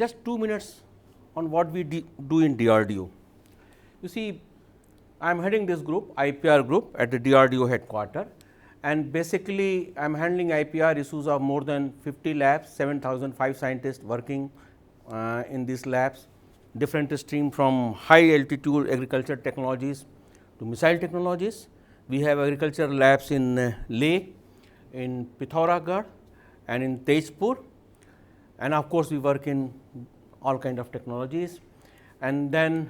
just 2 minutes on what we do in DRDO. You see, I am heading this group, IPR group at the DRDO headquarter, and basically I am handling IPR issues of more than 50 labs, 7,005 scientists working in these labs, different stream from high altitude agriculture technologies to missile technologies. We have agriculture labs in Leh, in Pithoragarh and in Tejpur, and of course, we work in all kind of technologies. And then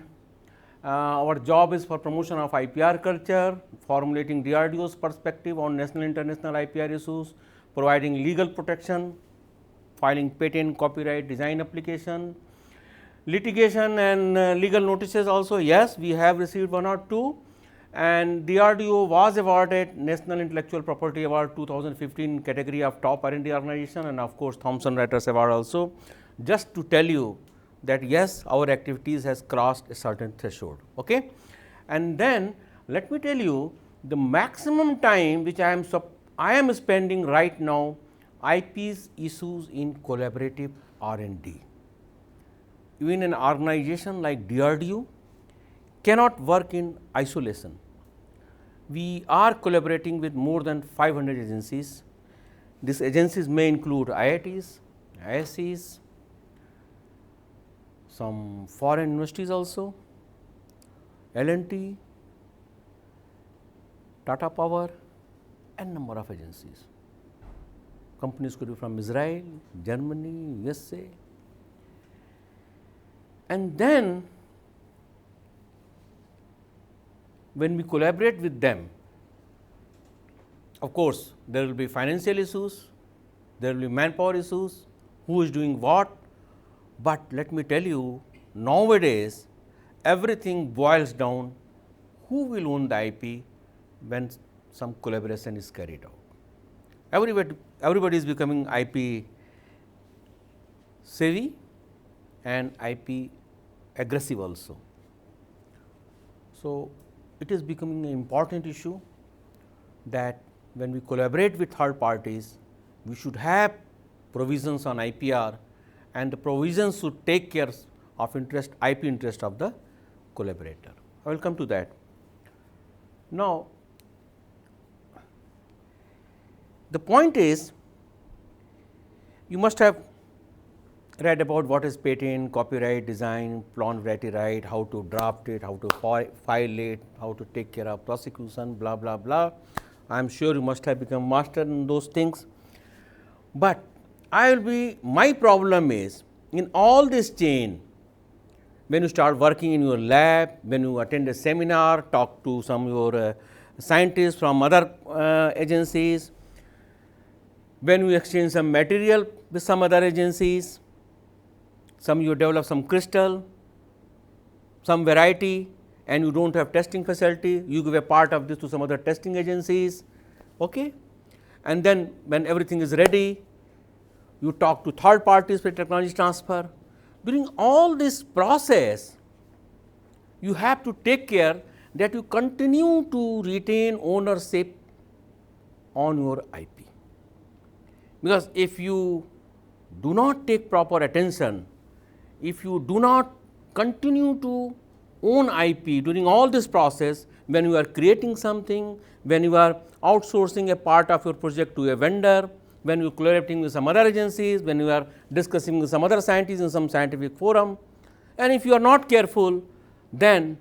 our job is for promotion of IPR culture, formulating DRDO's perspective on national international IPR issues, providing legal protection, filing patent, copyright, design application, litigation and legal notices also. Yes, we have received 1 or 2, and DRDO was awarded National Intellectual Property Award 2015 category of top R&D organization, and of course, Thomson Reuters Award also, just to tell you that yes, our activities has crossed a certain threshold. Okay? And then let me tell you the maximum time which I am spending right now IP's issues in collaborative R&D. Even an organization like DRDO cannot work in isolation. We are collaborating with more than 500 agencies. These agencies may include IITs, ISCs, some foreign universities also, L&T, Tata Power and number of agencies. Companies could be from Israel, Germany, USA. And then when we collaborate with them, of course, there will be financial issues, there will be manpower issues, who is doing what, but let me tell you, nowadays everything boils down who will own the IP when some collaboration is carried out. Everybody is becoming IP savvy and IP aggressive also. So, it is becoming an important issue that when we collaborate with third parties, we should have provisions on IPR, and the provisions should take care of IP interest of the collaborator. I will come to that. Now, the point is, you must have read about what is patent, copyright, design, plant variety right, how to draft it, how to file it, how to take care of prosecution, blah, blah, blah. I am sure you must have become master in those things. But my problem is in all this chain, when you start working in your lab, when you attend a seminar, talk to some of your scientists from other agencies, when you exchange some material with some other agencies, you develop some crystal, some variety, and you do not have testing facility, you give a part of this to some other testing agencies. Okay? And then when everything is ready, you talk to third parties for technology transfer. During all this process, you have to take care that you continue to retain ownership on your IP. Because if you do not take proper attention, if you do not continue to own IP during all this process, when you are creating something, when you are outsourcing a part of your project to a vendor, when you are collaborating with some other agencies, when you are discussing with some other scientists in some scientific forum, and if you are not careful, then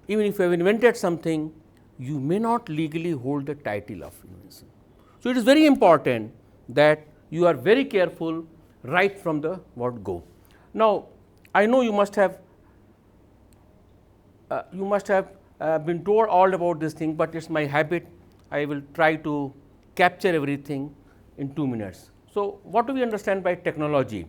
even if you have invented something, you may not legally hold the title of invention. So, it is very important that you are very careful right from the word go. Now, I know you must have been told all about this thing, but it is my habit. I will try to capture everything in 2 minutes. So, what do we understand by technology?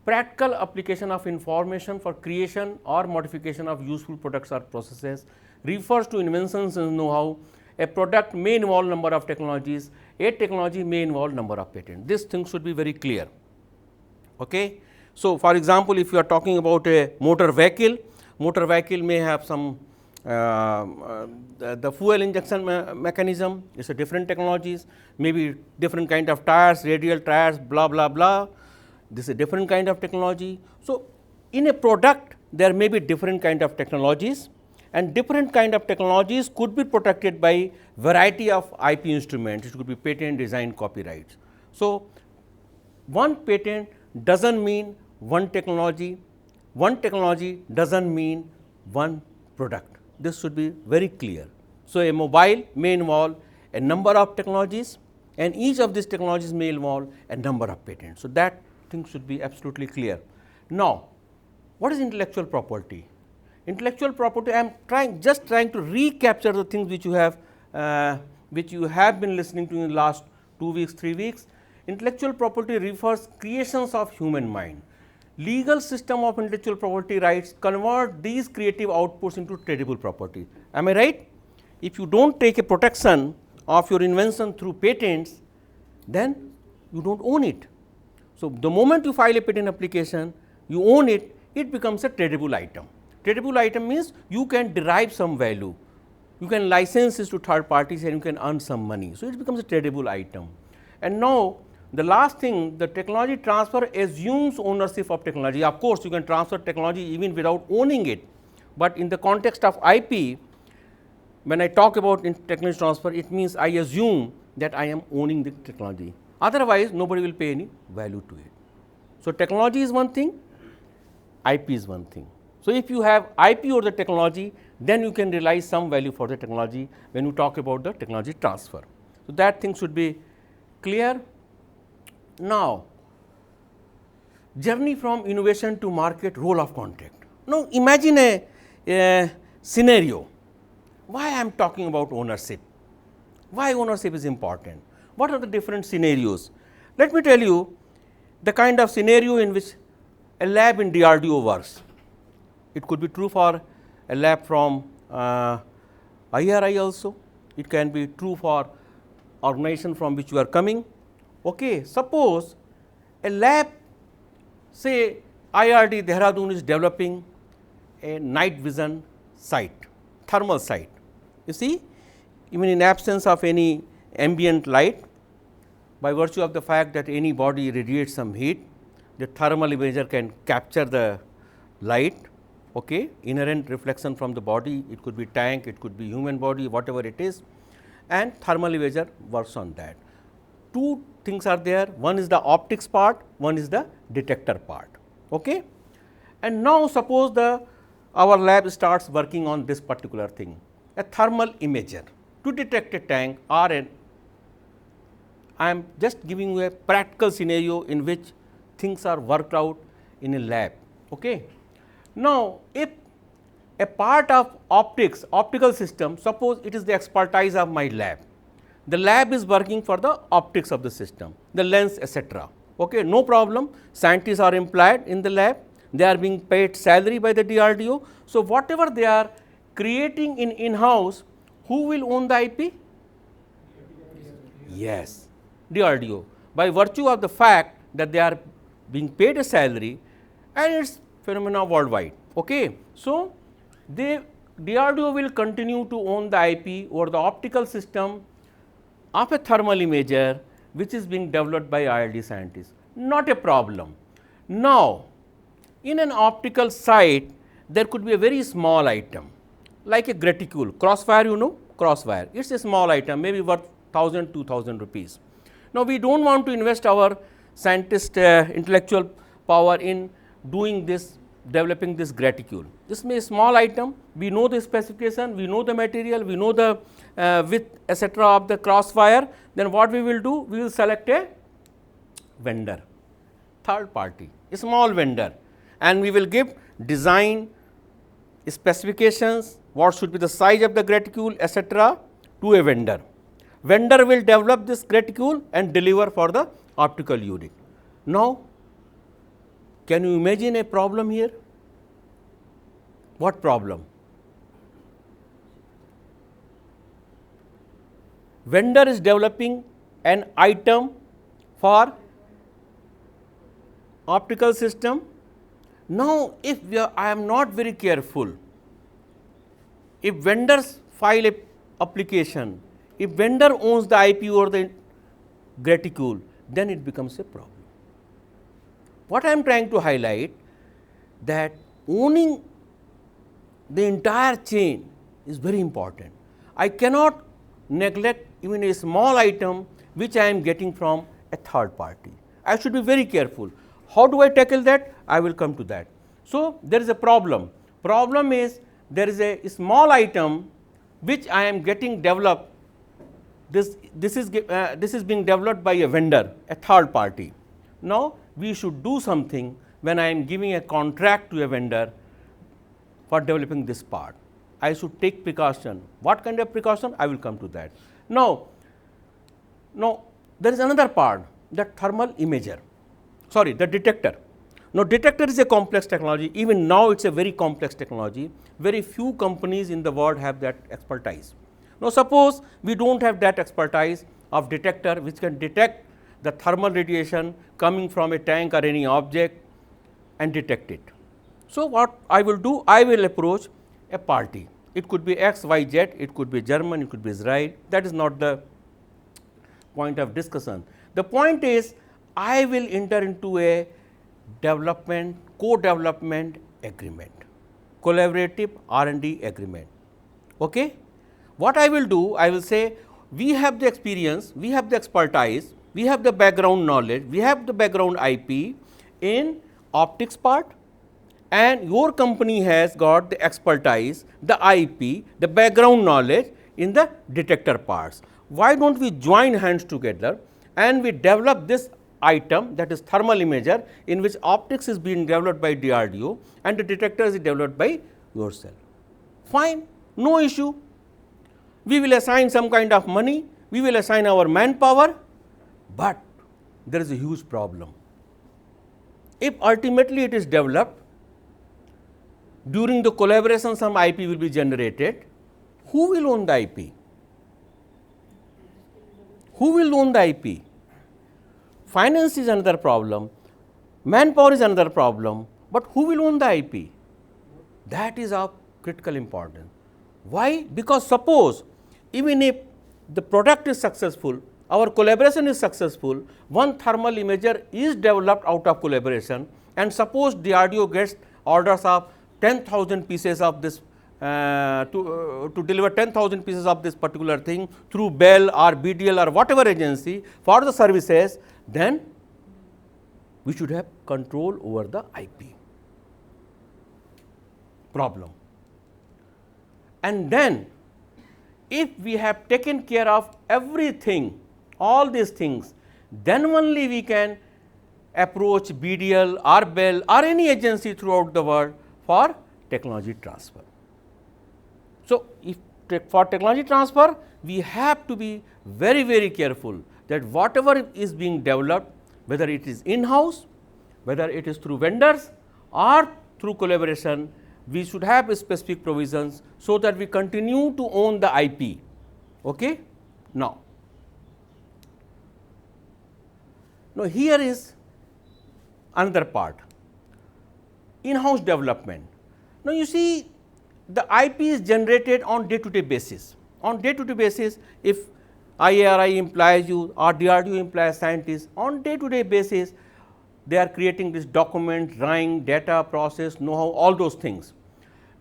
Practical application of information for creation or modification of useful products or processes, refers to inventions and know-how. A product may involve number of technologies, a technology may involve number of patents. This thing should be very clear. Okay? So, for example, if you are talking about a motor vehicle may have some the fuel injection mechanism is a different technologies, maybe different kind of tires, radial tires, blah, blah, blah. this is a different kind of technology. So, in a product there may be different kind of technologies, and different kind of technologies could be protected by variety of IP instruments. It could be patent, design, copyrights. So, one patent does not mean one technology does not mean one product. This should be very clear. So, a mobile may involve a number of technologies, and each of these technologies may involve a number of patents. So, that thing should be absolutely clear. Now, what is intellectual property? Intellectual property, I am just trying to recapture the things which you have been listening to in the last 2 weeks, 3 weeks. Intellectual property refers creations of human mind. Legal system of intellectual property rights convert these creative outputs into tradable property. Am I right? If you do not take a protection of your invention through patents, then you do not own it. So, the moment you file a patent application, you own it, it becomes a tradable item. Tradable item means you can derive some value, you can license this to third parties and you can earn some money. So, it becomes a tradable item. And now, the last thing, the technology transfer assumes ownership of technology. Of course, you can transfer technology even without owning it, but in the context of IP, when I talk about technology transfer, it means I assume that I am owning the technology, otherwise nobody will pay any value to it. So, technology is one thing, IP is one thing. So, if you have IP or the technology, then you can realize some value for the technology when you talk about the technology transfer. So, that thing should be clear. Now, journey from innovation to market, role of contract. Now, imagine a scenario. Why I am talking about ownership? Why ownership is important? What are the different scenarios? Let me tell you the kind of scenario in which a lab in DRDO works. It could be true for a lab from IRI also. It can be true for organization from which you are coming. Okay. Suppose a lab, say IRD DRDO is developing a night vision sight, thermal sight. You see, even in absence of any ambient light, by virtue of the fact that any body radiates some heat, the thermal imager can capture the light, okay, inherent reflection from the body. It could be tank, it could be human body, whatever it is, and thermal imager works on that. Two things are there, one is the optics part, one is the detector part. Okay. And now, suppose our lab starts working on this particular thing, a thermal imager to detect a tank or I am just giving you a practical scenario in which things are worked out in a lab. Okay. Now, if a part of optical system, suppose it is the expertise of my lab, the lab is working for the optics of the system, the lens, etc. Okay, no problem, scientists are employed in the lab, they are being paid salary by the DRDO. So, whatever they are creating in-house, who will own the IP? Yes, DRDO, by virtue of the fact that they are being paid a salary and it is phenomena worldwide. Okay. So, DRDO will continue to own the IP or the optical system of a thermal imager which is being developed by IRD scientists, not a problem. Now, in an optical sight, there could be a very small item like a graticule, crosswire, you know, crosswire, it is a small item, maybe worth 1000, 2000 rupees. Now, we do not want to invest our scientist intellectual power in doing this, developing this graticule. This may be a small item, we know the specification, we know the material, we know the width, etc. of the crosswire. Then what we will do? We will select a vendor, third party, a small vendor, and we will give design specifications, what should be the size of the graticule, etc. to a vendor. Vendor will develop this graticule and deliver for the optical unit. Now, can you imagine a problem here? What problem? Vendor is developing an item for optical system. Now, if I am not very careful, if vendors file a application, if vendor owns the IP or the graticule, then it becomes a problem. what I am trying to highlight, that owning the entire chain is very important. I cannot neglect even a small item which I am getting from a third party. I should be very careful. How do I tackle that? I will come to that. So, there is a problem. Problem is there is a small item which I am getting developed. This is being developed by a vendor, a third party. Now, we should do something when I am giving a contract to a vendor for developing this part. I should take precaution. What kind of precaution? I will come to that. Now, there is another part, the thermal imager, sorry, the detector. Now, detector is a complex technology. Even now, it is a very complex technology. Very few companies in the world have that expertise. Now, suppose we do not have that expertise of detector which can detect the thermal radiation coming from a tank or any object and detect it. So, what I will do? I will approach a party. It could be X, Y, Z, it could be German, it could be Israel. That is not the point of discussion. The point is, I will enter into a development, co-development agreement, collaborative R&D agreement. Okay? What I will do? I will say, we have the experience, we have the expertise, we have the background knowledge, we have the background IP in optics part, and your company has got the expertise, the IP, the background knowledge in the detector parts. Why do not we join hands together and we develop this item, that is thermal imager, in which optics is being developed by DRDO and the detector is developed by yourself. Fine, no issue. We will assign some kind of money, we will assign our manpower, but there is a huge problem. If ultimately it is developed, during the collaboration some IP will be generated, who will own the IP? Who will own the IP? Finance is another problem, manpower is another problem, but who will own the IP? That is of critical importance. Why? Because suppose even if the product is successful, our collaboration is successful, one thermal imager is developed out of collaboration, and suppose DRDO gets orders of 10,000 pieces of this to deliver 10,000 pieces of this particular thing through Bell or BDL or whatever agency for the services, then we should have control over the IP. Problem. And then if we have taken care of everything, all these things, then only we can approach BDL or Bell or any agency throughout the world for technology transfer. So, if for technology transfer, we have to be very, very careful that whatever is being developed, whether it is in-house, whether it is through vendors or through collaboration, we should have specific provisions so that we continue to own the IP. Okay? Now, here is another part, in-house development. Now, you see, the IP is generated on day-to-day basis. On day-to-day basis, if IARI employs you or DRDO employs scientists, on day-to-day basis, they are creating this document, drawing, data, process, know-how, all those things.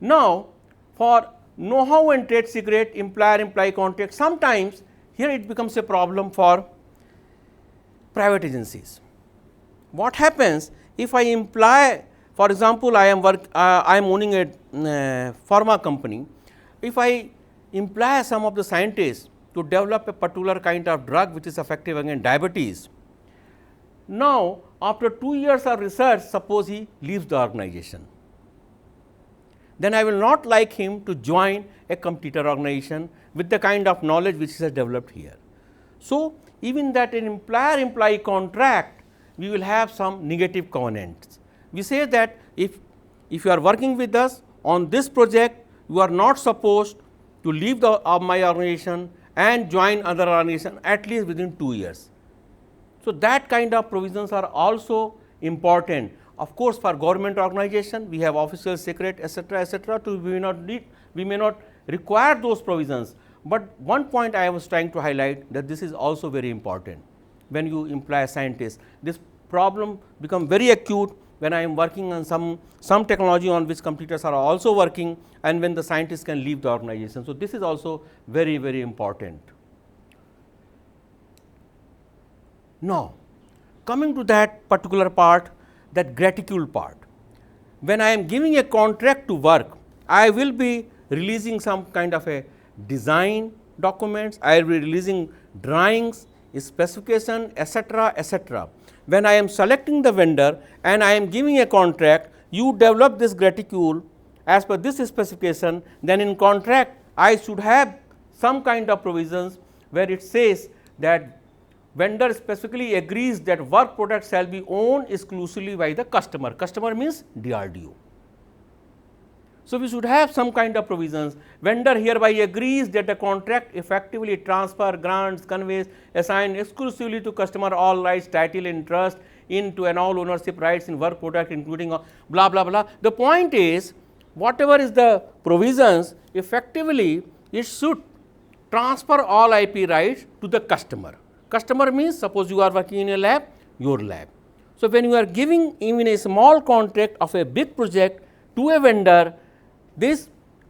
Now, for know-how and trade secret, employer-employee contract, sometimes here it becomes a problem for private agencies. What happens if I imply, for example, I am owning a pharma company. If I employ some of the scientists to develop a particular kind of drug which is effective against diabetes, now after 2 years of research, suppose he leaves the organization, then I will not like him to join a competitor organization with the kind of knowledge which is developed here. So, even that in employer-employee contract, we will have some negative covenants. We say that if you are working with us on this project, you are not supposed to leave my organization and join other organization at least within 2 years. So, that kind of provisions are also important. Of course, for government organization, we have official secret, etc., we may not require those provisions, but one point I was trying to highlight, that this is also very important when you employ scientists. This problem become very acute when I am working on some technology on which competitors are also working, and when the scientists can leave the organization. So, this is also very, very important. Now, coming to that particular part, that gratitude part. When I am giving a contract to work, I will be releasing some kind of a design documents, I will be releasing drawings, specification, etc., etc. When I am selecting the vendor and I am giving a contract, you develop this gratitude as per this specification, then in contract I should have some kind of provisions where it says that vendor specifically agrees that work product shall be owned exclusively by the customer. Customer means DRDO. So, we should have some kind of provisions. Vendor hereby agrees that the contract effectively transfer, grants, conveys, assign exclusively to customer all rights, title, interest into and all ownership rights in work product, including blah blah blah. The point is, whatever is the provisions, effectively it should transfer all IP rights to the customer. Customer means, suppose you are working in a lab, your lab. So, when you are giving even a small contract of a big project to a vendor, this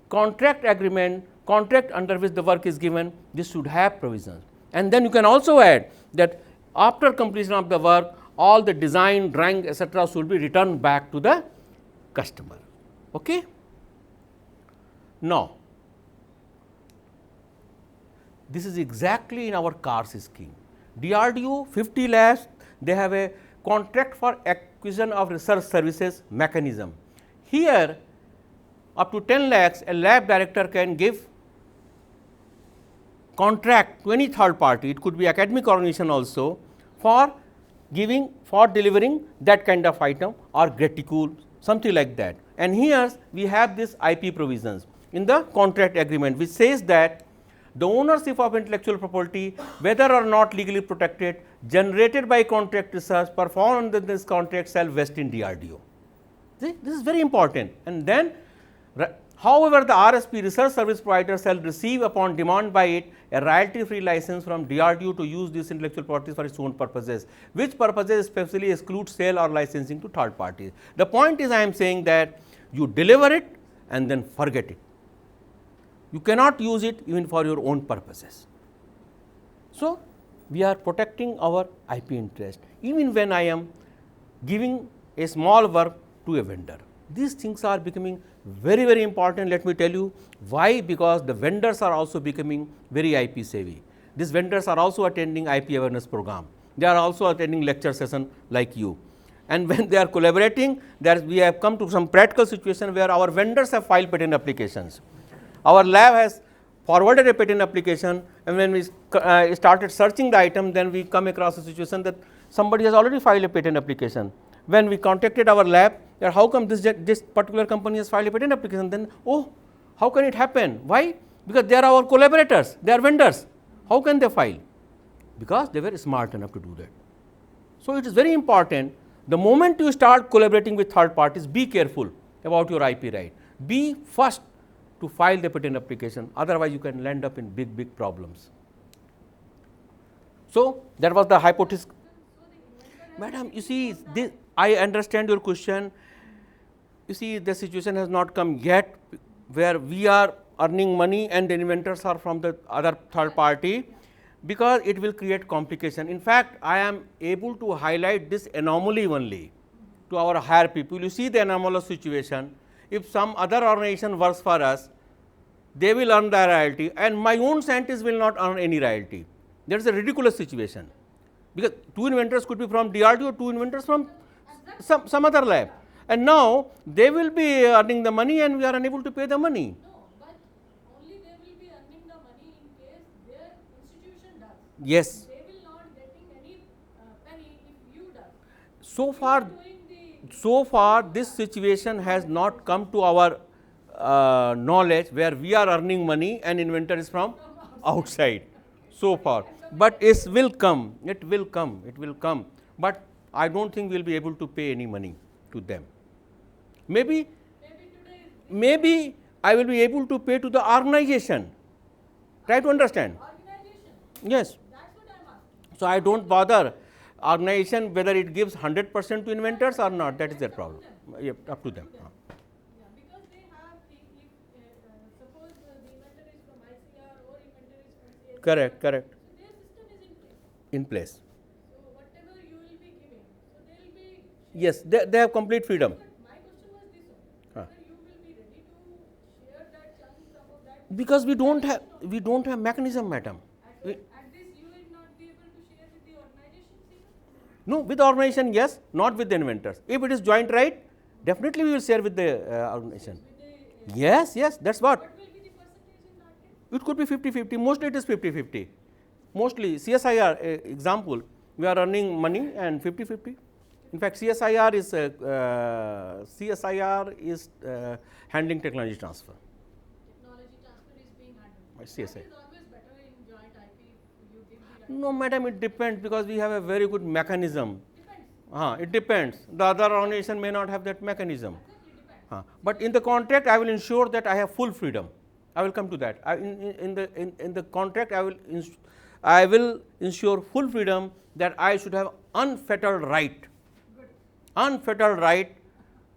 contract agreement, contract under which the work is given, this should have provisions. And then you can also add that after completion of the work, all the design, drawing, etc., should be returned back to the customer. Okay? Now, this is exactly in our CARS scheme. DRDO 50 labs, they have a contract for acquisition of research services mechanism. Here, up to 10 lakhs, a lab director can give contract to any third party, it could be academic organization also, for delivering that kind of item or gratitude, something like that. And here we have this IP provisions in the contract agreement, which says that the ownership of intellectual property, whether or not legally protected, generated by contract research performed under this contract shall vest in DRDO. See, this is very important. And then, however, the RSP research service provider shall receive upon demand by it a royalty free license from DRDO to use these intellectual properties for its own purposes, which purposes especially exclude sale or licensing to third parties. The point is, I am saying that you deliver it and then forget it. You cannot use it even for your own purposes. So, we are protecting our IP interest even when I am giving a small work to a vendor. These things are becoming very, very important. Let me tell you why. Because the vendors are also becoming very IP savvy. These vendors are also attending IP awareness program. They are also attending lecture session like you. And when they are collaborating, we have come to some practical situation where our vendors have filed patent applications. Our lab has forwarded a patent application, and when we started searching the item, then we come across a situation that somebody has already filed a patent application. When we contacted our lab, that how come this particular company has filed a patent application, then oh, how can it happen? Why? Because they are our collaborators, they are vendors. How can they file? Because they were smart enough to do that. So, it is very important, the moment you start collaborating with third parties, be careful about your IP right. Be first to file the patent application, otherwise you can land up in big problems. So, that was the hypothesis. Madam, you see, I understand your question. You see, the situation has not come yet where we are earning money and the inventors are from the other third party, because it will create complication. In fact, I am able to highlight this anomaly only to our higher people. You see the anomalous situation. If some other organization works for us, they will earn the royalty and my own scientists will not earn any royalty. That is a ridiculous situation, because two inventors could be from DRDO, two inventors from some other lab, and now they will be earning the money and we are unable to pay the money. No, but only they will be earning the money in case their institution does. Yes. They will not getting any penny if you does. So far this situation has not come to our knowledge where we are earning money and inventor is from outside so far, but it will come, but I do not think we will be able to pay any money to them. Maybe I will be able to pay to the organization. Try to understand. Organization. Yes. That's what I am asking. So, I do not bother organization whether it gives 100% to inventors or not, that is their problem. Yeah, up to them. Yeah, because they have, suppose the inventor is from ICR or inventor is from CSR. Correct, correct. So their system is in place. In place. So whatever you will be giving, so they will be. Yes, they have complete freedom. But my question was this only: whether you will be ready to share that chunk, some of that. Because we don't have mechanism, madam. At this, you will not be able to share with the organizations even. No, with the organization, yes, not with the inventors. If it is joint right, definitely we will share with the organization. With the, Yes, yes, that's what. what will be the percentage in that case? It could be 50-50, mostly it is 50-50. Mostly CSIR example, we are earning money and 50-50. In fact, CSIR is handling technology transfer. Technology transfer is being handled. By That CSI. is always better in joint IP if you give the right. No, madam, it depends because we have a very good mechanism. Depends. It depends. The other organization may not have that mechanism. Exactly, depends. But in the contract, I will ensure that I have full freedom. I will come to that. In the contract, I will ensure full freedom that I should have unfettered right. Good. Unfettered right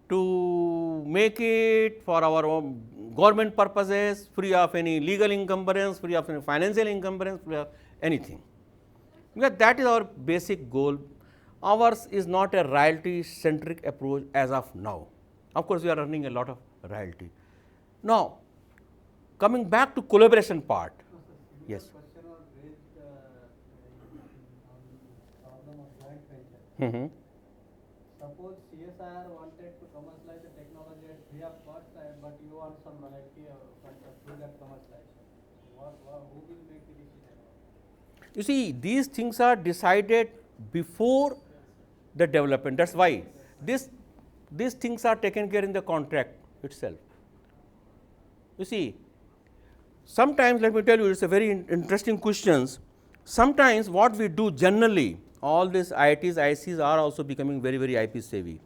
to make it for our own government purposes, free of any legal encumbrance, free of any financial encumbrance, free of anything. Because that is our basic goal. Ours is not a royalty centric approach as of now. Of course, we are earning a lot of royalty. Now, coming back to collaboration part. Yes. Question was raised on the problem of joint venture. Mm-hmm. Suppose CSIR wanted to commercialize the technology at free of cost, but you want some royalty through that commercialization. Who will make the decision? You see, these things are decided before the development. That's why these things are taken care in the contract itself. You see, sometimes, let me tell you, it's a very interesting questions. Sometimes what we do generally, all these IITs, ICs are also becoming very, very IP savvy.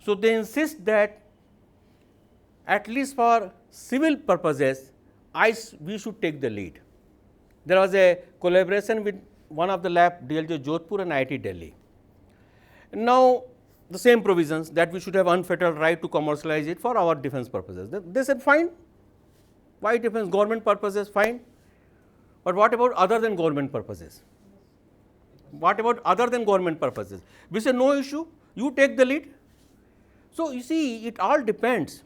So they insist that at least for civil purposes, we should take the lead. There was a collaboration with one of the lab, DLJ Jodhpur and IIT Delhi. Now, the same provisions that we should have unfettered right to commercialize it for our defense purposes. They said fine. Why defense? Government purposes, fine. But what about other than government purposes? What about other than government purposes? We say no issue, you take the lead. So, you see, it all depends.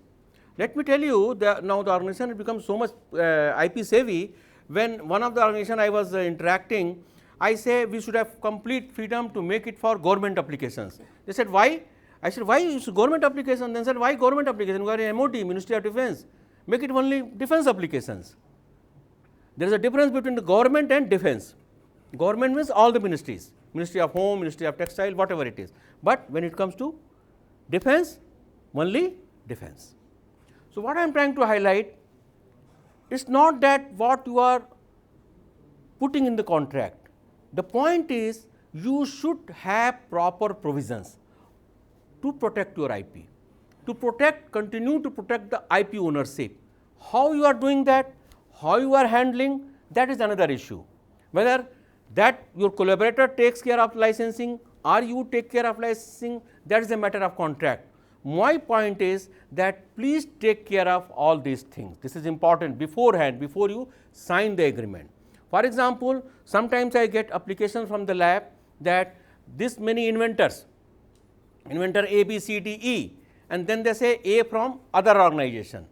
Let me tell you that now the organization has become so much IP savvy. When one of the organization I was interacting, I say we should have complete freedom to make it for government applications. They said why? I said why is government application? They said why government application? We are in MOD, Ministry of Defence. Make it only defence applications. There is a difference between the government and defence. Government means all the ministries, Ministry of Home, Ministry of Textile, whatever it is. But when it comes to defence, only defence. So, what I am trying to highlight, it's not that what you are putting in the contract. The point is you should have proper provisions to protect your IP, to protect, continue to protect the IP ownership. How you are doing that, how you are handling, that is another issue. Whether that your collaborator takes care of licensing or you take care of licensing, that is a matter of contract. My point is that please take care of all these things. This is important beforehand, before you sign the agreement. For example, sometimes I get applications from the lab that this many inventors, inventor A, B, C, D, E, and then they say A from other organization.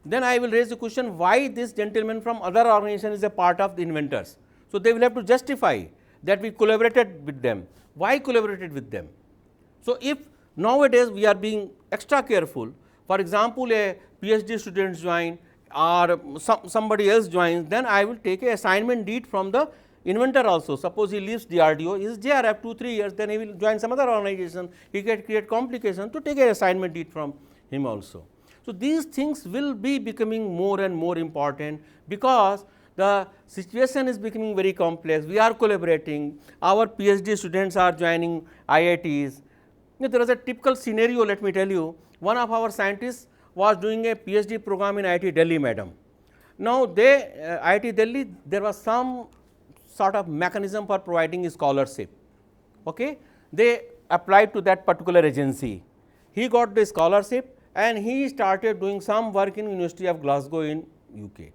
Then I will raise the question why this gentleman from other organization is a part of the inventors. So, they will have to justify that we collaborated with them. Why collaborated with them? So, if nowadays we are being extra careful, for example, a PhD student join or somebody else joins, then I will take a assignment deed from the inventor also. Suppose he leaves DRDO, he is JRF 2-3 years, then he will join some other organization, he can create complication to take an assignment deed from him also. So, these things will be becoming more and more important because the situation is becoming very complex. We are collaborating, our PhD students are joining IITs. There was a typical scenario, let me tell you. One of our scientists was doing a PhD program in IIT Delhi, madam. Now, IIT Delhi, there was some sort of mechanism for providing scholarship. Okay. They applied to that particular agency. He got the scholarship and he started doing some work in University of Glasgow in UK.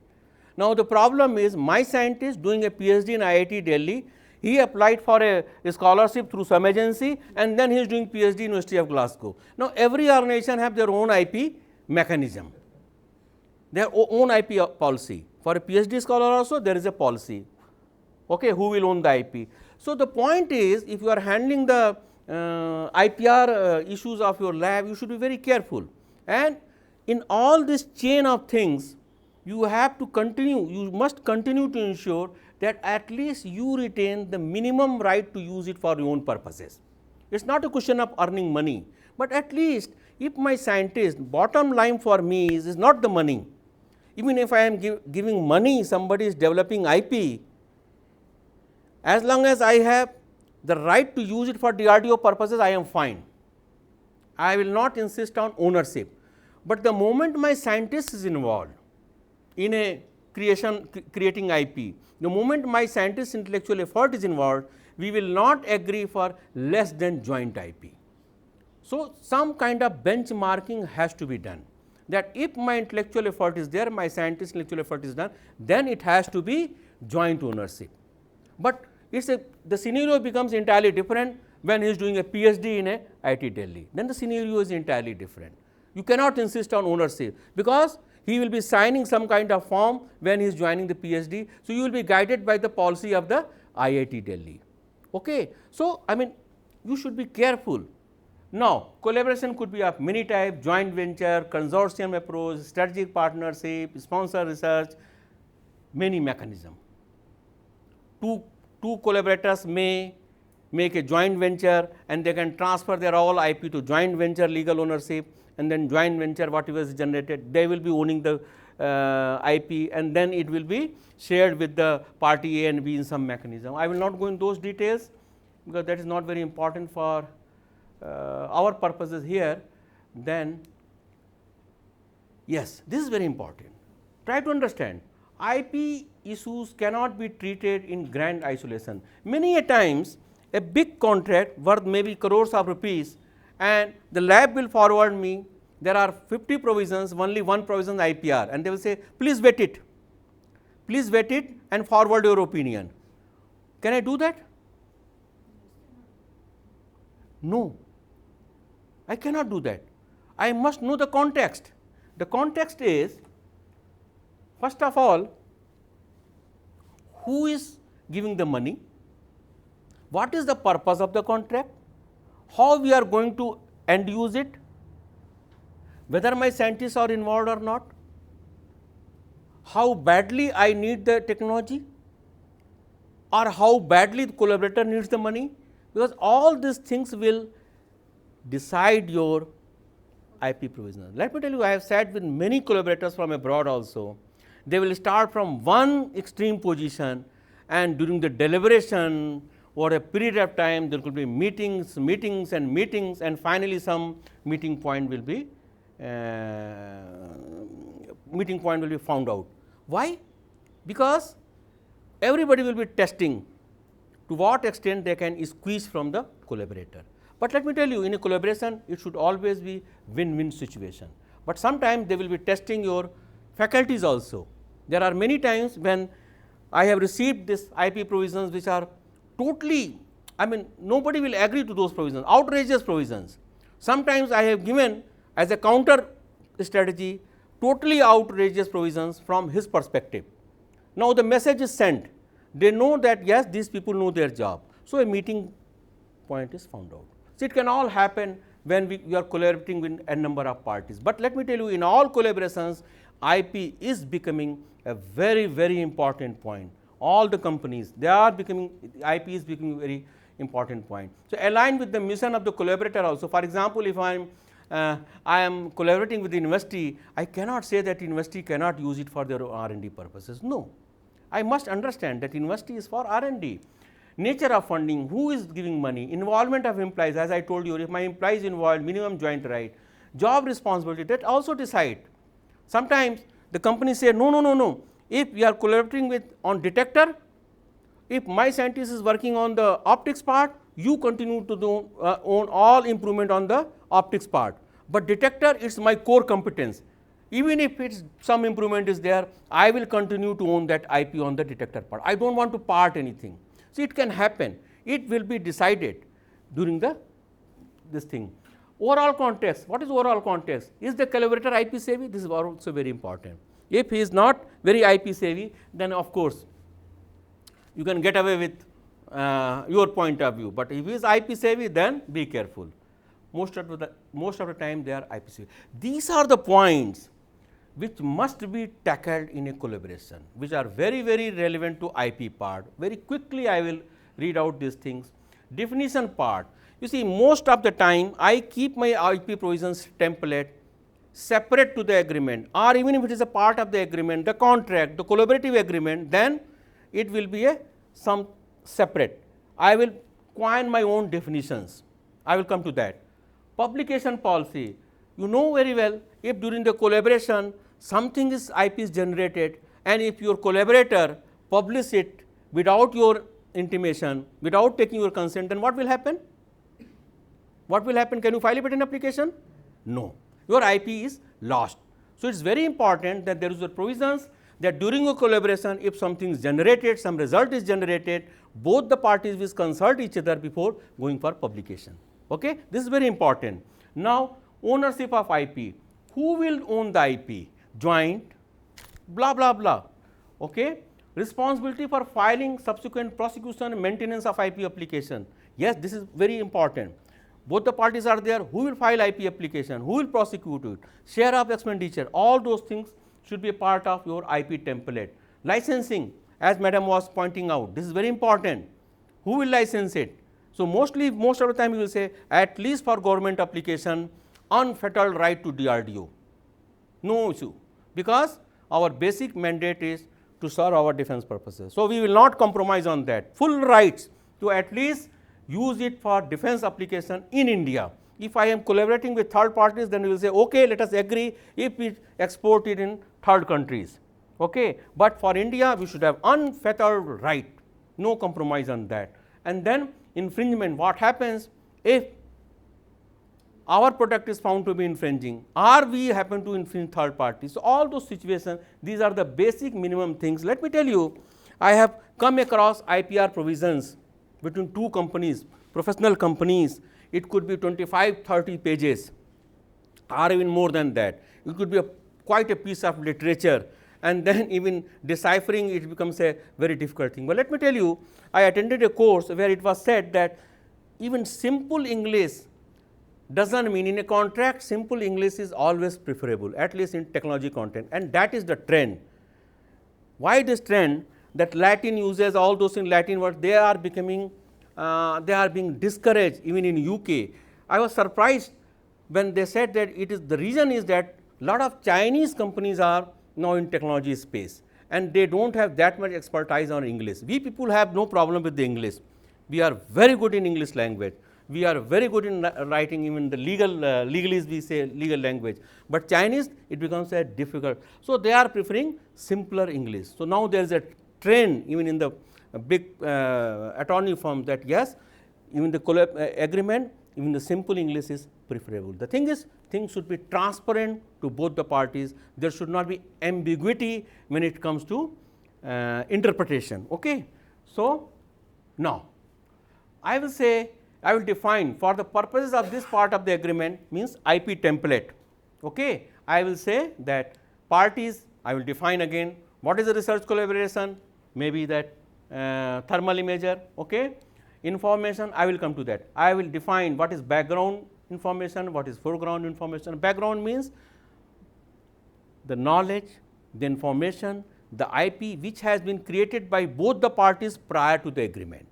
Now, the problem is my scientist doing a PhD in IIT Delhi, he applied for a scholarship through some agency and then he is doing PhD in University of Glasgow. Now, every organization have their own IP mechanism, their own IP policy. For a PhD scholar also there is a policy, okay, who will own the IP. So, the point is, if you are handling the IPR issues of your lab, you should be very careful, and in all this chain of things you have to continue, you must continue to ensure that at least you retain the minimum right to use it for your own purposes. It is not a question of earning money, but at least if my scientist, bottom line for me is not the money. Even if I am giving money, somebody is developing IP, as long as I have the right to use it for DRDO purposes, I am fine. I will not insist on ownership, but the moment my scientist is involved in a creating IP, the moment my scientist intellectual effort is involved, we will not agree for less than joint IP. So, some kind of benchmarking has to be done, that if my intellectual effort is there, my scientist intellectual effort is done, then it has to be joint ownership. But the scenario becomes entirely different when he is doing a PhD in a IIT Delhi, then the scenario is entirely different. You cannot insist on ownership, because he will be signing some kind of form when he is joining the PhD. So, you will be guided by the policy of the IIT Delhi. Okay. So, I mean, you should be careful. Now, collaboration could be of many types: joint venture, consortium approach, strategic partnership, sponsor research, many mechanisms. Two collaborators may make a joint venture and they can transfer their all IP to joint venture legal ownership, and then joint venture whatever is generated, they will be owning the IP, and then it will be shared with the party A and B in some mechanism. I will not go into those details, because that is not very important for our purposes here. Then yes, this is very important. Try to understand, IP issues cannot be treated in grand isolation. Many a times a big contract worth maybe crores of rupees, and the lab will forward me, there are 50 provisions, only one provision IPR, and they will say, please vet it and forward your opinion. Can I do that? No, I cannot do that. I must know the context. The context is, first of all, who is giving the money, what is the purpose of the contract, how we are going to end use it, whether my scientists are involved or not, how badly I need the technology, or how badly the collaborator needs the money, because all these things will decide your IP provision. Let me tell you, I have sat with many collaborators from abroad also. They will start from one extreme position, and during the deliberation over a period of time there could be meetings, and finally some meeting point will be found out. Why? Because everybody will be testing to what extent they can squeeze from the collaborator. But let me tell you, in a collaboration it should always be win-win situation, but sometimes they will be testing your faculties also. There are many times when I have received this IP provisions which are totally, I mean, nobody will agree to those provisions, outrageous provisions. Sometimes I have given as a counter strategy totally outrageous provisions from his perspective. Now, the message is sent, they know that yes, these people know their job. So, a meeting point is found out. So, it can all happen when we are collaborating with a number of parties, but let me tell you, in all collaborations IP is becoming a very, very important point. All the companies, they are becoming, IP is becoming a very important point. So, aligned with the mission of the collaborator also. For example, if I am collaborating with the university, I cannot say that university cannot use it for their R&D purposes. No, I must understand that university is for R&D. Nature of funding, who is giving money, involvement of employees, as I told you, if my employees involved, minimum joint right, job responsibility, that also decide. Sometimes the company say no, if we are collaborating with on detector, if my scientist is working on the optics part, you continue to own all improvement on the optics part, but detector is my core competence. Even if it's some improvement is there, I will continue to own that IP on the detector part. I don't want to part anything. So, it can happen, it will be decided during this thing. Overall context, what is overall context? Is the collaborator IP savvy? This is also very important. If he is not very IP savvy, then of course, you can get away with your point of view, but if he is IP savvy, then be careful. Most of the time they are IP savvy. These are the points which must be tackled in a collaboration, which are very, very relevant to IP part. Very quickly I will read out these things. Definition part. You see, most of the time I keep my IP provisions template separate to the agreement, or even if it is a part of the agreement, the contract, the collaborative agreement, then it will be some separate. I will coin my own definitions. I will come to that. Publication policy. You know very well, if during the collaboration something is IP is generated, and if your collaborator publish it without your intimation, without taking your consent, then what will happen? What will happen? Can you file a patent application? No. Your IP is lost. So, it is very important that there is a provisions that during a collaboration, if something is generated, some result is generated, both the parties will consult each other before going for publication. Okay? This is very important. Now, ownership of IP. Who will own the IP? Joint, blah, blah, blah. Okay? Responsibility for filing, subsequent prosecution, maintenance of IP application. Yes, this is very important. Both the parties are there. Who will file IP application? Who will prosecute it? Share of expenditure. All those things should be a part of your IP template. Licensing, as madam was pointing out, this is very important. Who will license it? So, most of the time you will say, at least for government application, unfettered right to DRDO. No issue, because our basic mandate is to serve our defense purposes. So, we will not compromise on that. Full rights to at least use it for defense application in India. If I am collaborating with third parties, then we will say, okay, let us agree if we export it in third countries. Okay. But for India, we should have unfettered right, no compromise on that. And then infringement, what happens if our product is found to be infringing, or we happen to infringe third parties. So, all those situations, these are the basic minimum things. Let me tell you, I have come across IPR provisions between two companies, professional companies. It could be 25-30 pages, or even more than that. It could be quite a piece of literature, and then even deciphering it becomes a very difficult thing. But let me tell you, I attended a course where it was said that even simple English does not mean, in a contract, simple English is always preferable, at least in technology content, and that is the trend. Why this trend? That Latin uses, all those in Latin words, they are becoming, they are being discouraged even in UK. I was surprised when they said that it is, the reason is that lot of Chinese companies are now in technology space, and they do not have that much expertise on English. We people have no problem with the English. We are very good in English language. We are very good in writing, even the legalese we say legal language, but Chinese it becomes a difficult. So, they are preferring simpler English. So, now there is a trend even in the big attorney firms that yes, even the agreement, even the simple English is preferable. The thing is, things should be transparent to both the parties. There should not be ambiguity when it comes to interpretation. Okay. So, now I will say, I will define for the purposes of this part of the agreement means IP template. Okay. I will say that parties, I will define again what is the research collaboration, maybe that thermal imager. Okay. Information, I will come to that. I will define what is background information, what is foreground information. Background means the knowledge, the information, the IP which has been created by both the parties prior to the agreement.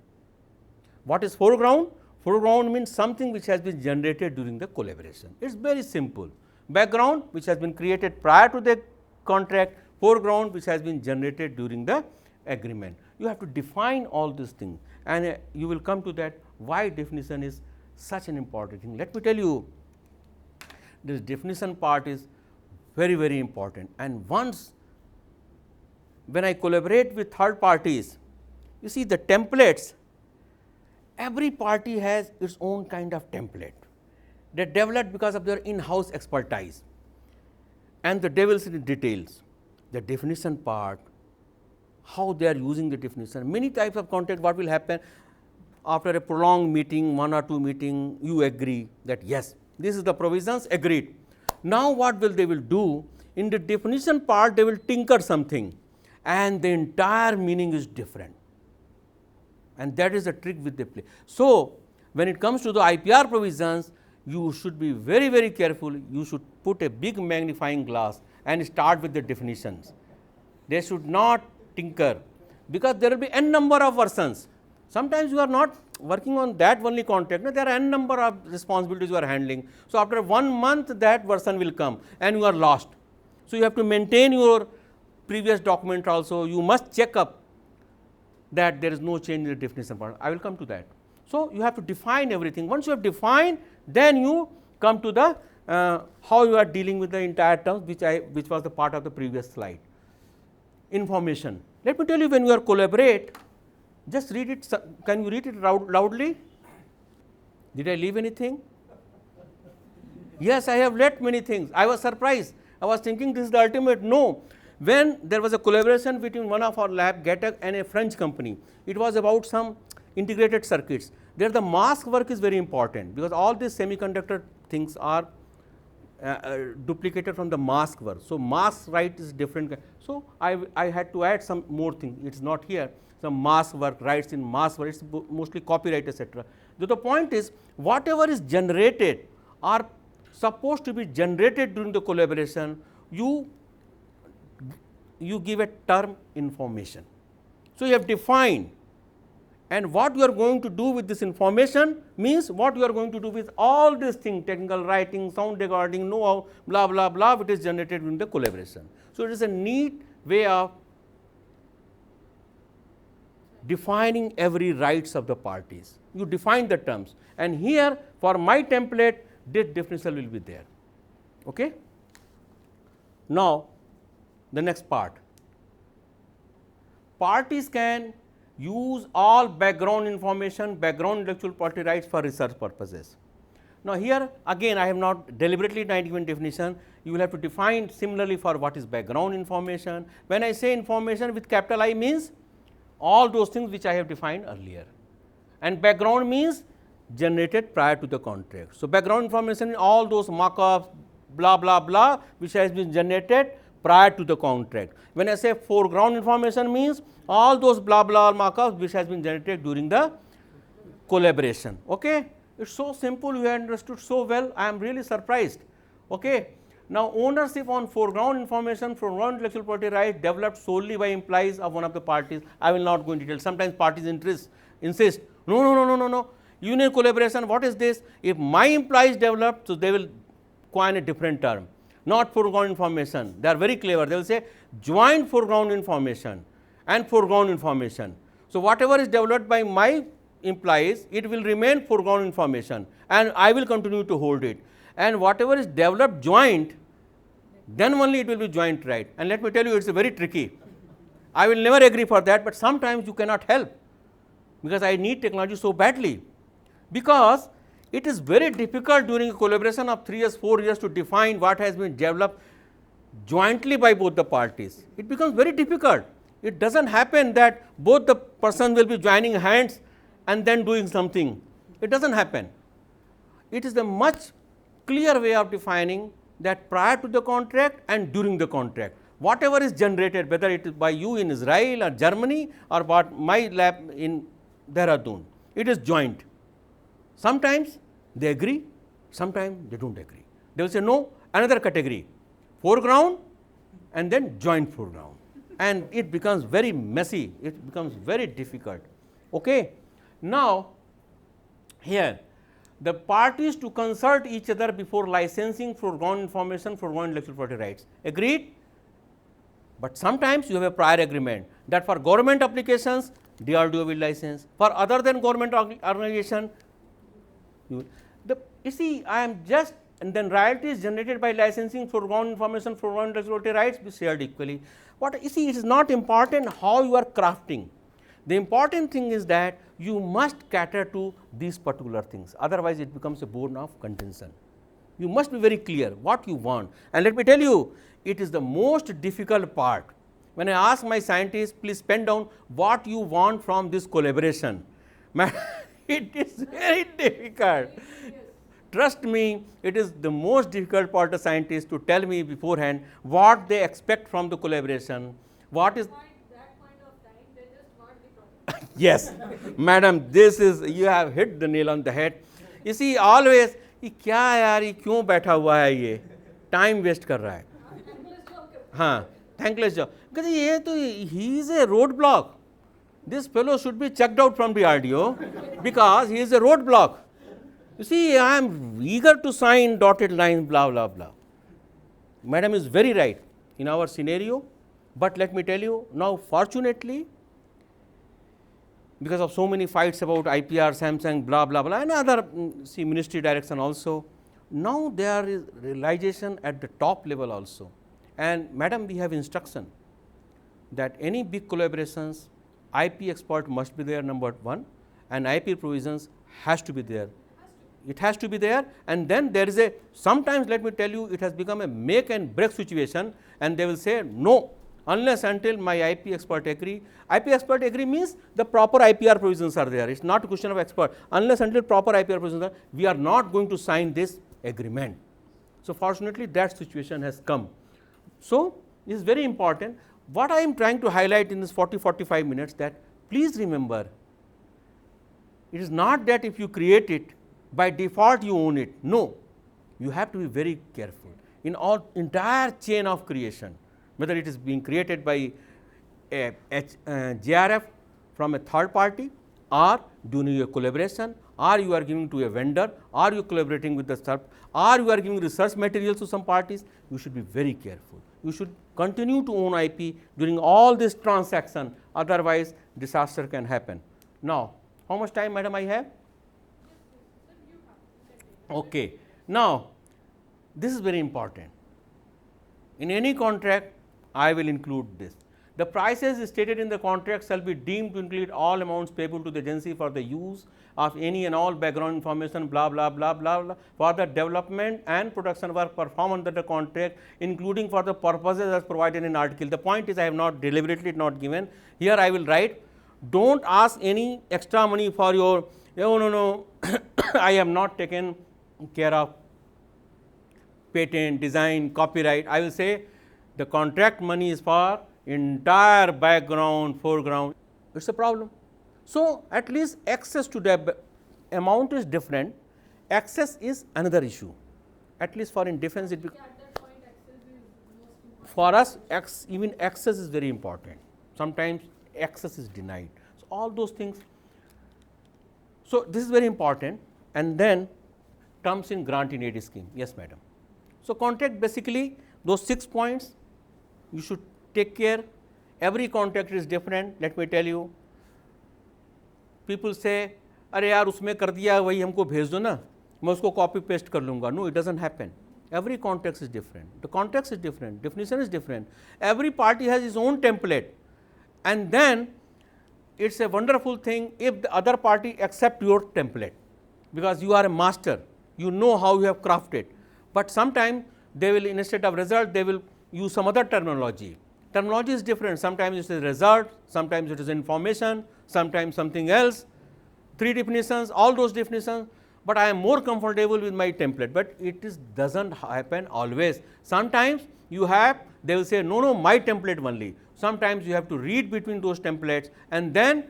What is foreground? Foreground means something which has been generated during the collaboration. It is very simple. Background which has been created prior to the contract, foreground which has been generated during the agreement. You have to define all these things, and you will come to that why definition is such an important thing. Let me tell you, this definition part is very, very important, and once when I collaborate with third parties, you see the templates, every party has its own kind of template. They developed because of their in-house expertise, and the devil's in the details, the definition part, how they are using the definition. Many types of contract, what will happen after a prolonged meeting, 1 or 2 meeting, you agree that yes, this is the provisions, agreed. Now what will they will do? In the definition part, they will tinker something, and the entire meaning is different, and that is the trick with the play. So when it comes to the IPR provisions, you should be very, very careful. You should put a big magnifying glass and start with the definitions. They should not tinker, because there will be n number of versions. Sometimes you are not working on that only contract, no, there are n number of responsibilities you are handling. So after 1 month, that version will come and you are lost. So you have to maintain your previous document also. You must check up that there is no change in the definition part. I will come to that. So you have to define everything. Once you have defined, then you come to the how you are dealing with the entire terms, which was the part of the previous slide. Information. Let me tell you, when you are collaborate, just read it. Can you read it loudly? Did I leave anything? Yes, I have left many things. I was surprised. I was thinking this is the ultimate. No. When there was a collaboration between one of our lab, GETEC, and a French company, it was about some integrated circuits. There the mask work is very important, because all these semiconductor things are duplicated from the mask work. So mask write is different. So I had to add some more things. It is not here. Some mask work, writes in mask work, it's mostly copyright, etc. The point is, whatever is generated are supposed to be generated during the collaboration, you give a term information. So you have defined, and what you are going to do with this information means what you are going to do with all these things, technical writing, sound recording, know-how, blah, blah, blah, which is generated during the collaboration. So it is a neat way of defining every rights of the parties. You define the terms, and here for my template, this definition will be there. Okay? Now the next part. Parties can use all background information, background intellectual property rights for research purposes. Now here again, I have not deliberately not given definition. You will have to define similarly for what is background information. When I say information with capital I, means all those things which I have defined earlier, and background means generated prior to the contract. So background information is all those markups, blah, blah, blah, which has been generated prior to the contract. When I say foreground information, means all those blah, blah markups which has been generated during the collaboration. Okay? It's so simple, you have understood so well, I am really surprised. Okay? Now ownership on foreground information, foreground intellectual property right developed solely by employees of one of the parties. I will not go into detail. Sometimes parties insist, no. Union collaboration, what is this? If my employees develop, so they will coin a different term. Not foreground information. They are very clever. They will say joint foreground information and foreground information. So whatever is developed by my employees, it will remain foreground information, and I will continue to hold it. And whatever is developed joint, then only it will be joint right. And let me tell you, it's very tricky. I will never agree for that, but sometimes you cannot help, because I need technology so badly. Because it is very difficult during a collaboration of 3 years, 4 years to define what has been developed jointly by both the parties. It becomes very difficult. It does not happen that both the persons will be joining hands and then doing something. It does not happen. It is a much clear way of defining that prior to the contract and during the contract. Whatever is generated, whether it is by you in Israel or Germany or by my lab in DRDO, it is joint. Sometimes they agree, sometimes they do not agree. They will say no, another category, foreground and then joint foreground, and it becomes very messy, it becomes very difficult. Okay. Now here the parties to consult each other before licensing foreground information, foreground intellectual property rights. Agreed? But sometimes you have a prior agreement that for government applications DRDO will license, for other than government organization you see, I am just, and then royalty is generated by licensing foreground information, foreground intellectual property rights be shared equally. What you see, it is not important how you are crafting. The important thing is that you must cater to these particular things, otherwise it becomes a bone of contention. You must be very clear what you want, and let me tell you, it is the most difficult part. When I ask my scientists, please pen down what you want from this collaboration, it is very difficult. Trust me, it is the most difficult part of scientists to tell me beforehand what they expect from the collaboration, what is. That point of time, they just want the product. Yes, madam, this is, you have hit the nail on the head. You see, always, ये क्या है यार, ये क्यों बैठा हुआ है, ये टाइम वेस्ट कर रहा है. हाँ, thankless job. Because ये तो, he is a roadblock. This fellow should be checked out from the DRDO because he is a roadblock. You see, I am eager to sign dotted lines, blah, blah, blah. Madam is very right in our scenario, but let me tell you, now fortunately, because of so many fights about IPR, Samsung, blah, blah, blah, and other ministry direction also, now there is realization at the top level also. And madam, we have instruction that any big collaborations, IP expert must be there, number one, and IP provisions has to be there. It has to be there, and then there is a, sometimes let me tell you, it has become a make and break situation, and they will say no, unless until my IP expert agree. IP expert agree means the proper IPR provisions are there. It is not a question of expert. Unless until proper IPR provisions are, we are not going to sign this agreement. So fortunately, that situation has come. So it is very important. What I am trying to highlight in this 40-45 minutes, that please remember, it is not that if you create it, by default you own it. No, you have to be very careful in all entire chain of creation, whether it is being created by a JRF from a third party, or doing a collaboration, or you are giving to a vendor, or you are collaborating with the SERP, or you are giving research materials to some parties. You should be very careful. You should continue to own IP during all this transaction, otherwise disaster can happen. Now, how much time, madam, I have? Okay. Now, this is very important. In any contract, I will include this. The prices stated in the contract shall be deemed to include all amounts payable to the agency for the use of any and all background information, blah, blah, blah, blah, blah, for the development and production work performed under the contract, including for the purposes as provided in article. The point is, I have not deliberately not given. Here I will write, don't ask any extra money for your, no, I have not taken care of patent, design, copyright. I will say the contract money is for entire background, foreground. It is a problem. So, at least access to the amount is different, access is another issue. At least for in defense, it becomes. At that point, access is most important. For us, even access is very important. Sometimes access is denied. So, all those things. So, this is very important, and then terms in grant in aid scheme. Yes, madam. So, contract basically those 6 points you should take care. Every contract is different. Let me tell you, people say, अरे यार उसमें कर दिया वही हमको भेज दो ना, मैं उसको copy paste कर लूँगा. No, it doesn't happen. Every context is different. The context is different. Definition is different. Every party has its own template, and then it's a wonderful thing if the other party accept your template, because you are a master. You know how you have crafted, but sometimes they will, instead of result, they will use some other terminology. Terminology is different. Sometimes it is result, sometimes it is information, sometimes something else. 3 definitions, all those definitions. But I am more comfortable with my template. But it is doesn't happen always. Sometimes you have, they will say no, no, my template only. Sometimes you have to read between those templates and then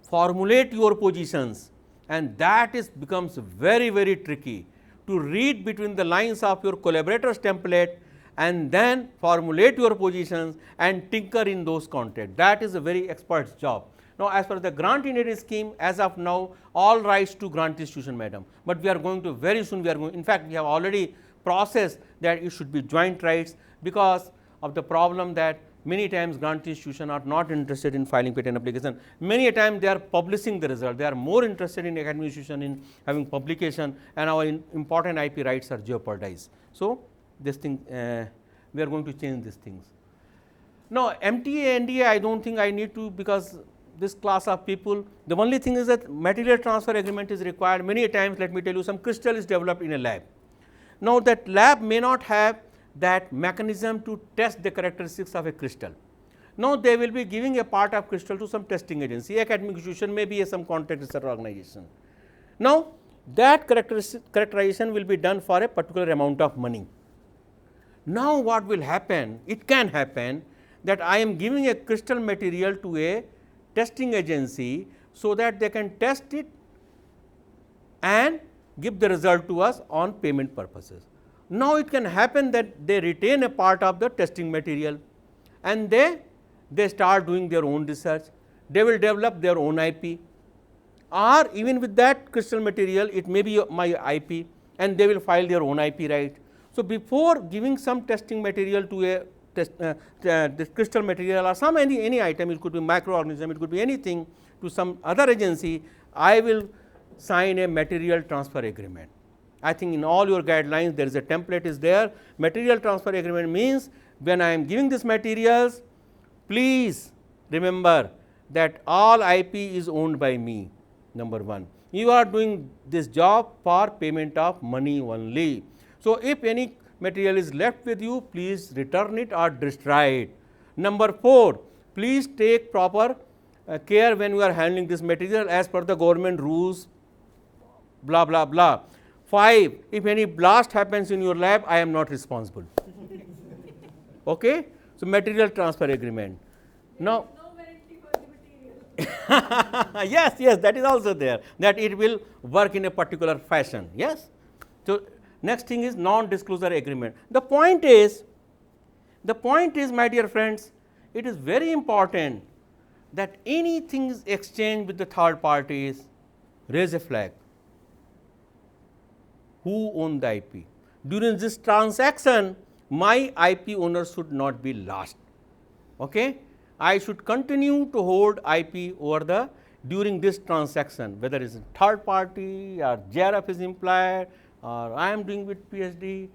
formulate your positions. And that is becomes very, very tricky to read between the lines of your collaborator's template and then formulate your positions and tinker in those content. That is a very expert's job. Now, as per the grant in aid scheme, as of now, all rights to grant institution, madam. But we are going to very soon, we are going, in fact, we have already processed that it should be joint rights, because of the problem that many times grant institutions are not interested in filing patent application. Many a time they are publishing the result. They are more interested in academic institution in having publication, and our important IP rights are jeopardized. So, this thing, we are going to change these things. Now, MTA, NDA, I don't think I need to, because this class of people. The only thing is that material transfer agreement is required. Many times, let me tell you, some crystal is developed in a lab. Now, that lab may not have that mechanism to test the characteristics of a crystal. Now, they will be giving a part of crystal to some testing agency, academic institution, maybe some contract research organization. Now, that characterization will be done for a particular amount of money. Now, what will happen? It can happen that I am giving a crystal material to a testing agency, so that they can test it and give the result to us on payment purposes. Now, it can happen that they retain a part of the testing material and they start doing their own research, they will develop their own IP, or even with that crystal material it may be my IP, and they will file their own IP right. So, before giving some testing material to a this crystal material or some any item, it could be microorganism, it could be anything, to some other agency, I will sign a material transfer agreement. I think in all your guidelines there is a template is there. Material transfer agreement means when I am giving these materials, please remember that all IP is owned by me, number one. You are doing this job for payment of money only. So, if any material is left with you, please return it or destroy it. Number 4, please take proper care when you are handling this material as per the government rules, blah blah blah. 5, if any blast happens in your lab, I am not responsible. Okay? So, material transfer agreement. Now, No warranty for the material. yes, yes, that is also there, that it will work in a particular fashion. Yes. So, next thing is non-disclosure agreement. The point is, my dear friends, it is very important that anything is exchanged with the third parties, raise a flag. Who own the IP? During this transaction, my IP owner should not be lost. Okay? I should continue to hold IP over the during this transaction, whether it is a third party or JRF is implied or I am doing with PhD.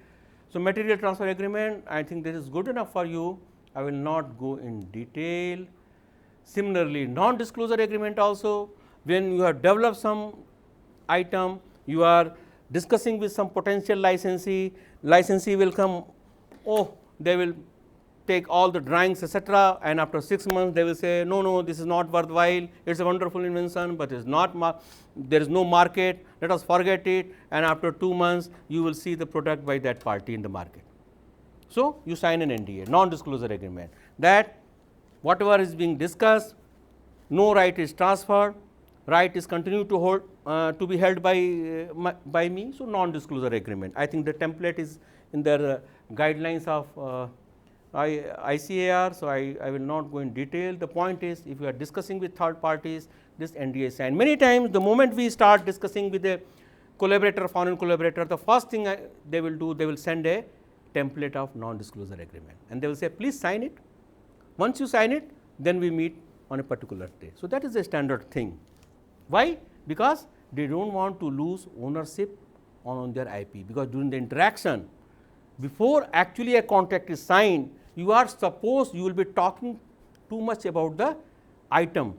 So, material transfer agreement, I think this is good enough for you. I will not go in detail. Similarly, non-disclosure agreement also, when you have developed some item, you are discussing with some potential licensee will come, oh, they will take all the drawings etc., and after 6 months they will say no, this is not worthwhile, it is a wonderful invention, but it is not there is no market, let us forget it, and after 2 months you will see the product by that party in the market. So, you sign an NDA, non-disclosure agreement, that whatever is being discussed, no right is transferred, right is continued to hold to be held by me. So, non-disclosure agreement. I think the template is in their guidelines of ICAR. So, I will not go in detail. The point is, if you are discussing with third parties, this NDA is signed. Many times the moment we start discussing with a collaborator, foreign collaborator, the first thing they will do, they will send a template of non-disclosure agreement and they will say please sign it. Once you sign it, then we meet on a particular day. So, that is a standard thing. Why? Because they do not want to lose ownership on their IP, because during the interaction, before actually a contract is signed, you are supposed you will be talking too much about the item,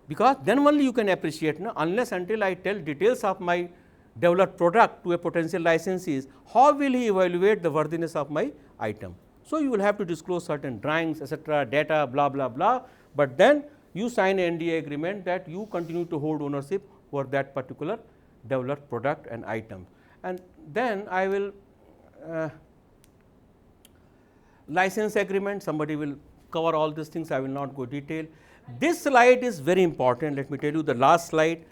because then only you can appreciate. No? Unless until I tell details of my developed product to a potential licensees, how will he evaluate the worthiness of my item? So, you will have to disclose certain drawings etc., data blah blah blah, but then you sign an NDA agreement that you continue to hold ownership for that particular developed product and item. And then I will license agreement, somebody will cover all these things, I will not go detail. This slide is very important, let me tell you the last slide.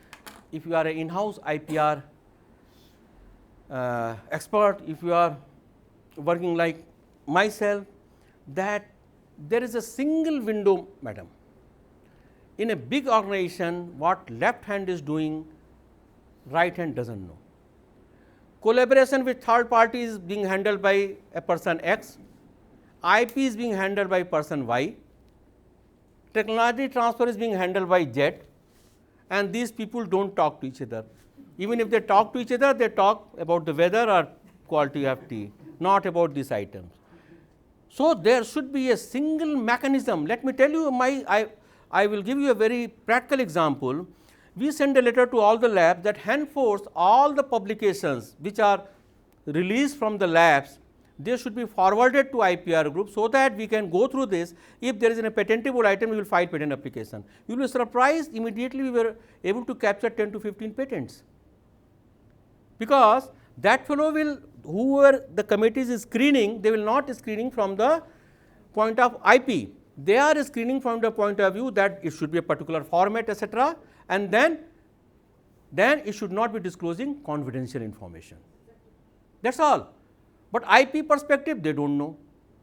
If you are an in-house IPR expert, if you are working like myself, that there is a single window, madam. In a big organization, what left hand is doing, right hand does not know. Collaboration with third party is being handled by a person X, IP is being handled by person Y, technology transfer is being handled by Z, and these people do not talk to each other. Even if they talk to each other, they talk about the weather or quality of tea, not about these items. So, there should be a single mechanism. Let me tell you, I will give you a very practical example. We send a letter to all the labs that henceforth all the publications which are released from the labs, they should be forwarded to IPR group, so that we can go through this. If there is a patentable item, we will file patent application. You will be surprised, immediately we were able to capture 10 to 15 patents, because that fellow will, whoever the committee is screening, they will not screening from the point of IP. They are screening from the point of view that it should be a particular format, etc., and then it should not be disclosing confidential information. That is all. But IP perspective, they do not know.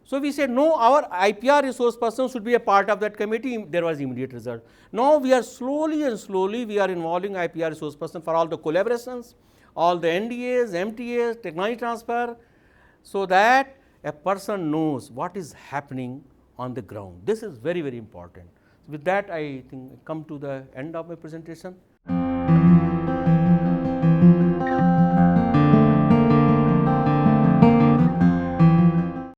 So, we say no, our IPR resource person should be a part of that committee. There was immediate result. Now, we are slowly and slowly we are involving IPR resource person for all the collaborations, all the NDAs, MTAs, technology transfer, so that a person knows what is happening on the ground. This is very, very important. With that, I think I come to the end of my presentation.